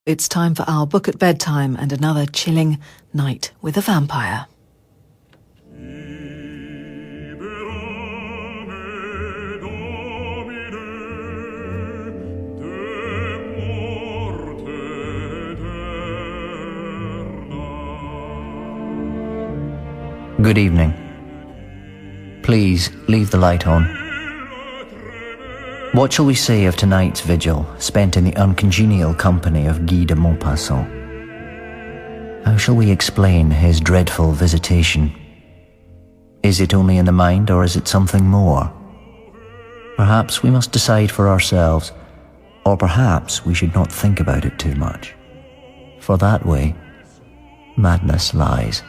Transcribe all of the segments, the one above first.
It's time for our book at bedtime and another chilling night with a vampire. Good evening. Please leave the light on. What shall we say of tonight's vigil, spent in the uncongenial company of Guy de Maupassant? How shall we explain his dreadful visitation? Is it only in the mind, or is it something more? Perhaps we must decide for ourselves, or perhaps we should not think about it too much. For that way, madness lies.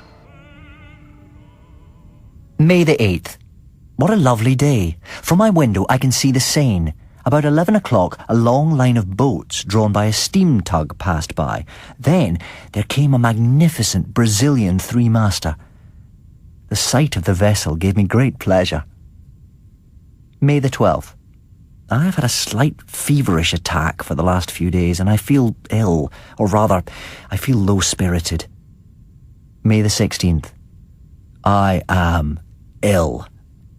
May the 8th. What a lovely day. From my window I can see the Seine. About 11 o'clock, a long line of boats drawn by a steam tug passed by. Then there came a magnificent Brazilian three-master. The sight of the vessel gave me great pleasure. May the 12th. I have had a slight feverish attack for the last few days, and I feel ill, or rather, I feel low-spirited. May the 16th. I am ill.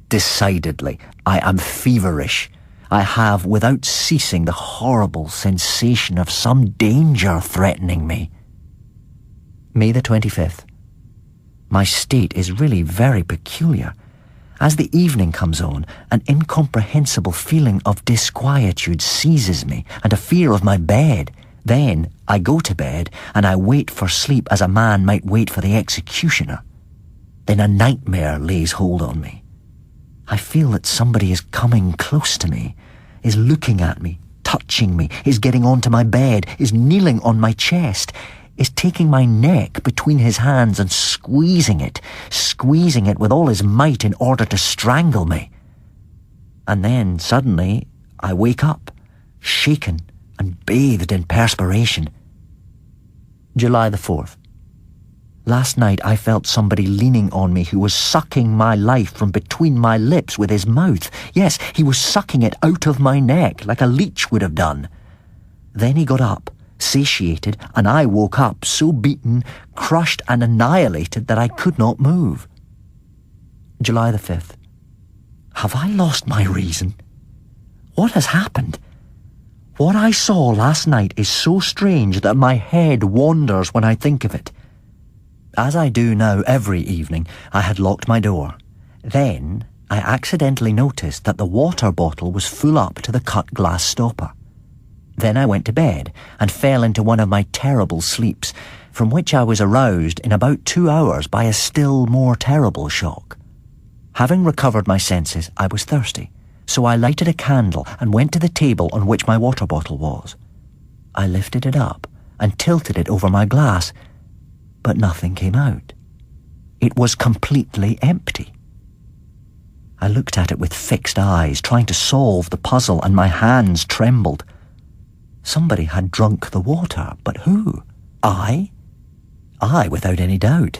Decidedly, I am feverish. I have, without ceasing, the horrible sensation of some danger threatening me. May the 25th. My state is really very peculiar. As the evening comes on, an incomprehensible feeling of disquietude seizes me, and a fear of my bed. Then I go to bed, and I wait for sleep as a man might wait for the executioner. Then a nightmare lays hold on me. I feel that somebody is coming close to me, is looking at me, touching me, is getting onto my bed, is kneeling on my chest, is taking my neck between his hands and squeezing it with all his might in order to strangle me. And then, suddenly, I wake up, shaken and bathed in perspiration. July the 4th. Last night I felt somebody leaning on me who was sucking my life from between my lips with his mouth. Yes, he was sucking it out of my neck like a leech would have done. Then he got up, satiated, and I woke up so beaten, crushed and annihilated that I could not move. July the 5th. Have I lost my reason? What has happened? What I saw last night is so strange that my head wanders when I think of it. As I do now every evening, I had locked my door. Then I accidentally noticed that the water bottle was full up to the cut glass stopper. Then I went to bed and fell into one of my terrible sleeps, from which I was aroused in about 2 hours by a still more terrible shock. Having recovered my senses, I was thirsty, so I lighted a candle and went to the table on which my water bottle was. I lifted it up and tilted it over my glass, but nothing came out. It was completely empty. I looked at it with fixed eyes, trying to solve the puzzle, and my hands trembled. Somebody had drunk the water, but who? I? I, without any doubt.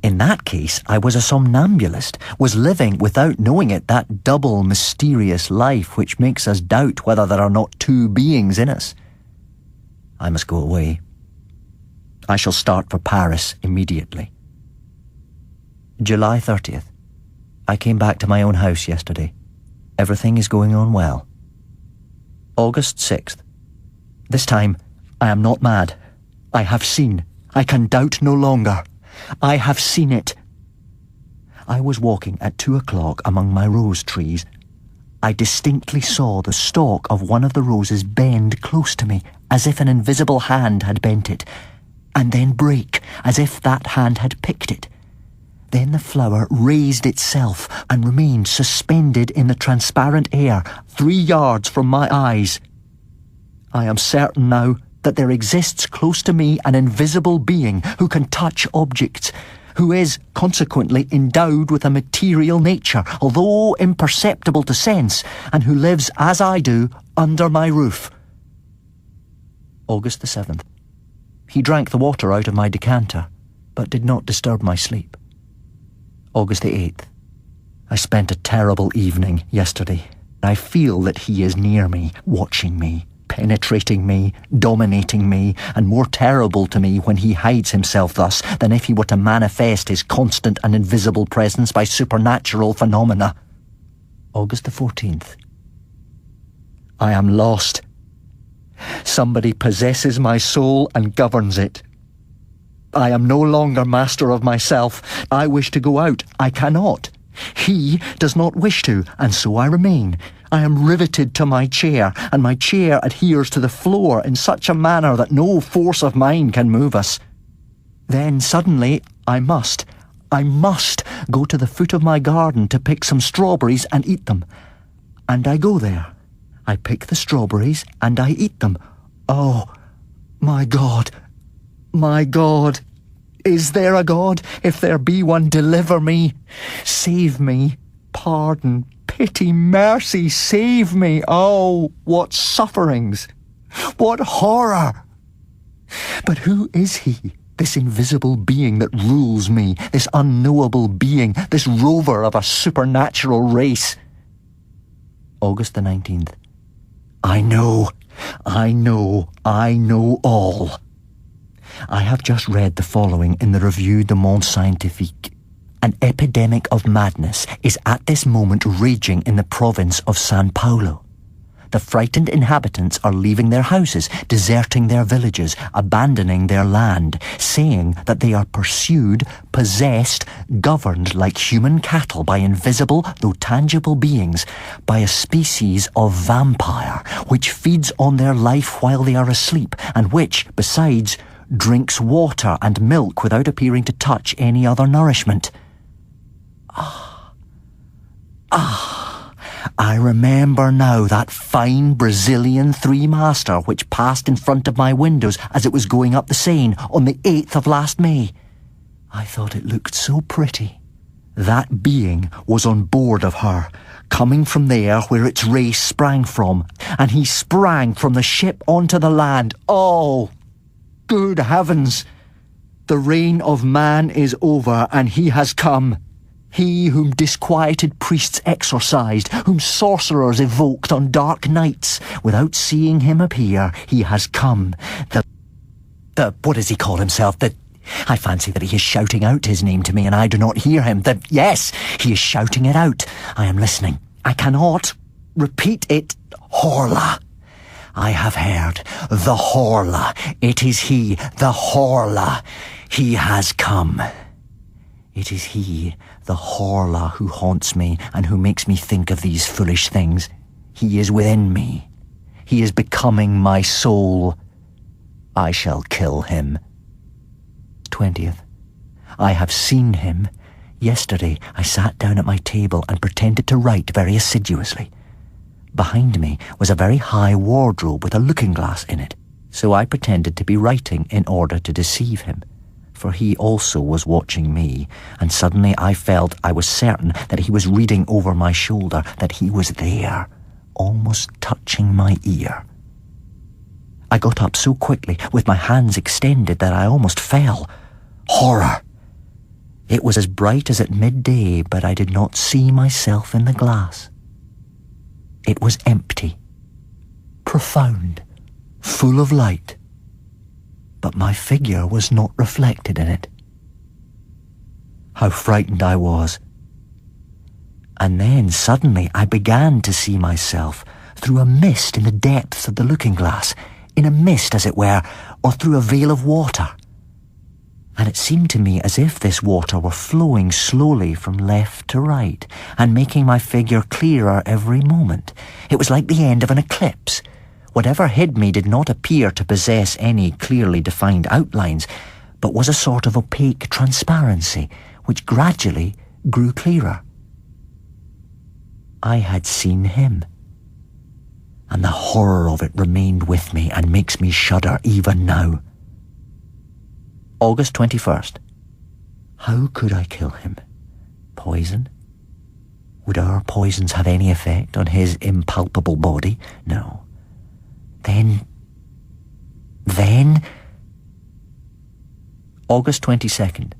In that case, I was a somnambulist, was living, without knowing it, that double mysterious life which makes us doubt whether there are not two beings in us. I must go away. I shall start for Paris immediately. July 30th. I came back to my own house yesterday. Everything is going on well. August 6th. This time, I am not mad. I have seen. I can doubt no longer. I have seen it. I was walking at 2 o'clock among my rose trees. I distinctly saw the stalk of one of the roses bend close to me, as if an invisible hand had bent it, and then break, as if that hand had picked it. Then the flower raised itself and remained suspended in the transparent air 3 yards from my eyes. I am certain now that there exists close to me an invisible being who can touch objects, who is, consequently, endowed with a material nature, although imperceptible to sense, and who lives, as I do, under my roof. August the 7th. He drank the water out of my decanter, but did not disturb my sleep. August the 8th. I spent a terrible evening yesterday. I feel that he is near me, watching me, penetrating me, dominating me, and more terrible to me when he hides himself thus than if he were to manifest his constant and invisible presence by supernatural phenomena. August the 14th. I am lost. Somebody possesses my soul and governs it. I am no longer master of myself. I wish to go out. I cannot. He does not wish to, and so I remain. I am riveted to my chair, and my chair adheres to the floor in such a manner that no force of mine can move us. Then suddenly I must go to the foot of my garden to pick some strawberries and eat them. And I go there. I pick the strawberries and I eat them. Oh, my God! My God! Is there a God? If there be one, deliver me. Save me. Pardon, pity, mercy, save me. Oh, what sufferings! What horror! But who is he, this invisible being that rules me, this unknowable being, this rover of a supernatural race? August the 19th. I know all. I have just read the following in the Revue du Monde Scientifique. An epidemic of madness is at this moment raging in the province of São Paulo. The frightened inhabitants are leaving their houses, deserting their villages, abandoning their land, saying that they are pursued, possessed, governed like human cattle by invisible, though tangible beings, by a species of vampire, which feeds on their life while they are asleep, and which, besides, drinks water and milk without appearing to touch any other nourishment. I remember now that fine Brazilian three-master which passed in front of my windows as it was going up the Seine on the 8th of last May. I thought it looked so pretty. That being was on board of her, coming from there where its race sprang from, and he sprang from the ship onto the land. Oh, good heavens! The reign of man is over, and he has come. He whom disquieted priests exorcised, whom sorcerers evoked on dark nights. Without seeing him appear, he has come. What does he call himself? I fancy that he is shouting out his name to me and I do not hear him. Yes, he is shouting it out. I am listening. I cannot repeat it. Horla. I have heard. The Horla. It is he, the Horla. He has come. It is he, the Horla, who haunts me and who makes me think of these foolish things. He is within me. He is becoming my soul. I shall kill him. 20th. I have seen him. Yesterday I sat down at my table and pretended to write very assiduously. Behind me was a very high wardrobe with a looking-glass in it, so I pretended to be writing in order to deceive him. For he also was watching me, and suddenly I felt I was certain that he was reading over my shoulder, that he was there, almost touching my ear. I got up so quickly, with my hands extended, that I almost fell. Horror! It was as bright as at midday, but I did not see myself in the glass. It was empty, profound, full of light. But my figure was not reflected in it. How frightened I was. And then suddenly I began to see myself through a mist in the depths of the looking-glass, in a mist, as it were, or through a veil of water. And it seemed to me as if this water were flowing slowly from left to right, and making my figure clearer every moment. It was like the end of an eclipse. Whatever hid me did not appear to possess any clearly defined outlines, but was a sort of opaque transparency, which gradually grew clearer. I had seen him, and the horror of it remained with me and makes me shudder even now. August 21st. How could I kill him? Poison? Would our poisons have any effect on his impalpable body? No. Then... August 22nd.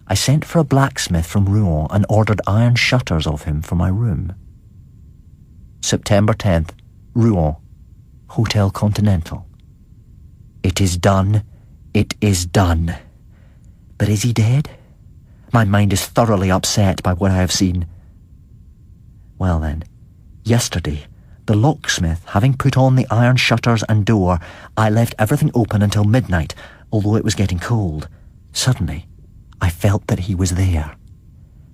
I sent for a blacksmith from Rouen and ordered iron shutters of him for my room. September 10th. Rouen. Hotel Continental. It is done. It is done. But is he dead? My mind is thoroughly upset by what I have seen. Well then, yesterday, the locksmith having put on the iron shutters and door, I left everything open until midnight, although it was getting cold. Suddenly, I felt that he was there,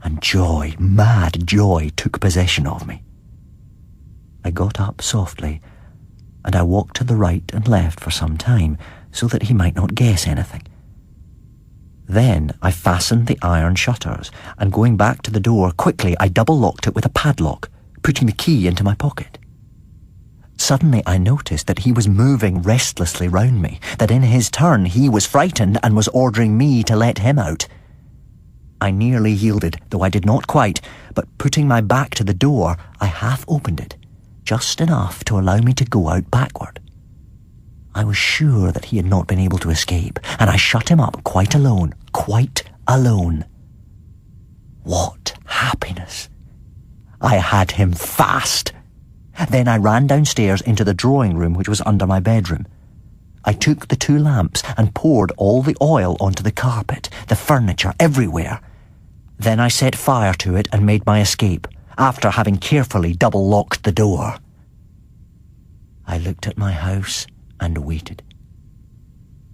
and joy, mad joy, took possession of me. I got up softly, and I walked to the right and left for some time, so that he might not guess anything. Then I fastened the iron shutters, and going back to the door quickly, I double-locked it with a padlock, putting the key into my pocket. Suddenly I noticed that he was moving restlessly round me, that in his turn he was frightened and was ordering me to let him out. I nearly yielded, though I did not quite, but putting my back to the door, I half opened it, just enough to allow me to go out backward. I was sure that he had not been able to escape, and I shut him up quite alone, quite alone. What happiness! I had him fast. Then I ran downstairs into the drawing room which was under my bedroom. I took the 2 lamps and poured all the oil onto the carpet, the furniture, everywhere. Then I set fire to it and made my escape, after having carefully double-locked the door. I looked at my house and waited.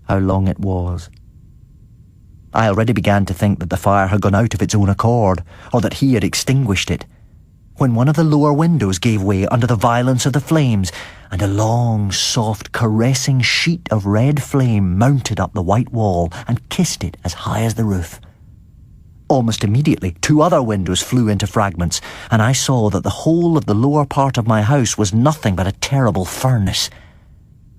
How long it was. I already began to think that the fire had gone out of its own accord, or that he had extinguished it, when one of the lower windows gave way under the violence of the flames, and a long, soft, caressing sheet of red flame mounted up the white wall and kissed it as high as the roof. Almost immediately, 2 other windows flew into fragments, and I saw that the whole of the lower part of my house was nothing but a terrible furnace.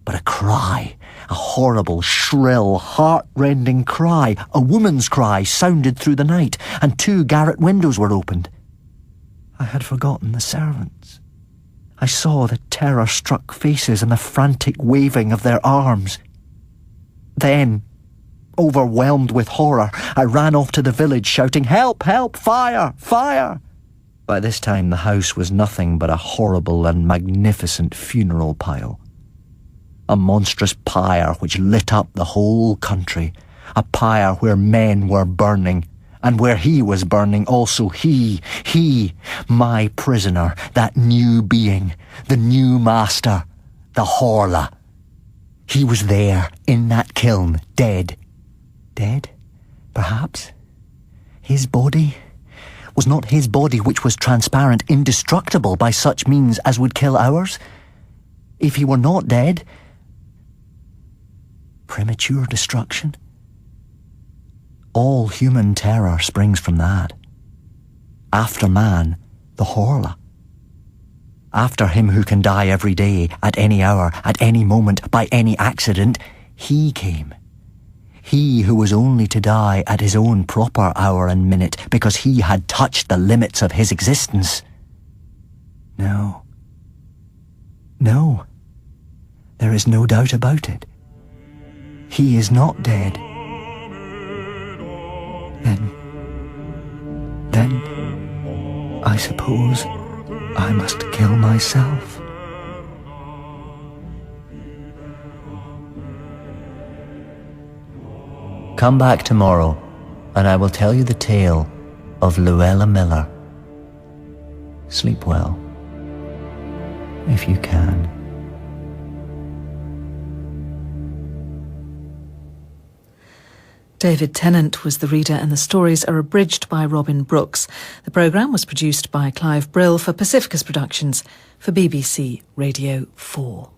But a cry, a horrible, shrill, heart-rending cry, a woman's cry, sounded through the night, and 2 garret windows were opened. I had forgotten the servants. I saw the terror-struck faces and the frantic waving of their arms. Then, overwhelmed with horror, I ran off to the village shouting, "Help! Help! Fire! Fire!" By this time the house was nothing but a horrible and magnificent funeral pile. A monstrous pyre which lit up the whole country, a pyre where men were burning, and where he was burning also, he, my prisoner, that new being, the new master, the Horla. He was there, in that kiln, dead. Dead, perhaps? His body? Was not his body, which was transparent, indestructible by such means as would kill ours? If he were not dead, premature destruction? All human terror springs from that. After man, the Horla. After him who can die every day, at any hour, at any moment, by any accident, he came. He who was only to die at his own proper hour and minute, because he had touched the limits of his existence. No. No. There is no doubt about it. He is not dead. Then, I suppose I must kill myself. Come back tomorrow, and I will tell you the tale of Luella Miller. Sleep well, if you can. David Tennant was the reader, and the stories are abridged by Robin Brooks. The programme was produced by Clive Brill for Pacificus Productions for BBC Radio 4.